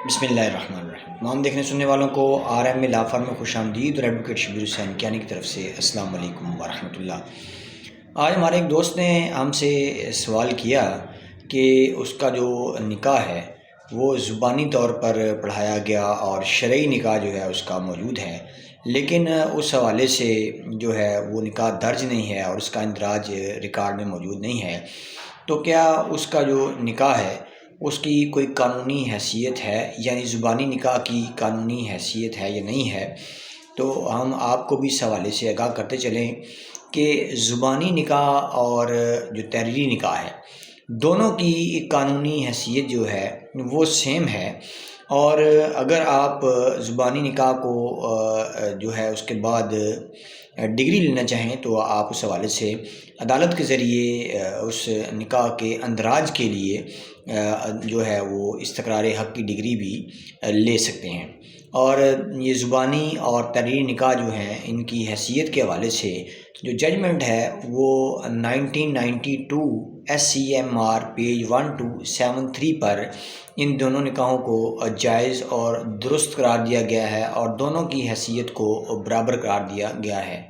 بسم اللہ الرحمن الرحیم. تمام دیکھنے سننے والوں کو RM لا فرم میں خوش آمدید اور ایڈوکیٹ شبیر حسین کیانی کی طرف سے السلام علیکم ورحمۃ اللہ. آج ہمارے ایک دوست نے ہم سے سوال کیا کہ اس کا جو نکاح ہے وہ زبانی طور پر پڑھایا گیا اور شرعی نکاح جو ہے اس کا موجود ہے، لیکن اس حوالے سے جو ہے وہ نکاح درج نہیں ہے اور اس کا اندراج ریکارڈ میں موجود نہیں ہے. تو کیا اس کا جو نکاح ہے اس کی کوئی قانونی حیثیت ہے، یعنی زبانی نکاح کی قانونی حیثیت ہے یا نہیں ہے؟ تو ہم آپ کو بھی اس حوالے سے آگاہ کرتے چلیں کہ زبانی نکاح اور جو تحریری نکاح ہے دونوں کی قانونی حیثیت جو ہے وہ سیم ہے. اور اگر آپ زبانی نکاح کو جو ہے اس کے بعد ڈگری لینا چاہیں تو آپ اس حوالے سے عدالت کے ذریعے اس نکاح کے اندراج کے لیے جو ہے وہ استقرار حق کی ڈگری بھی لے سکتے ہیں. اور یہ زبانی اور تحریری نکاح جو ہیں ان کی حیثیت کے حوالے سے جو ججمنٹ ہے وہ 1992 SCMR پیج 1273 پر ان دونوں نکاحوں کو جائز اور درست قرار دیا گیا ہے اور دونوں کی حیثیت کو برابر قرار دیا گیا ہے.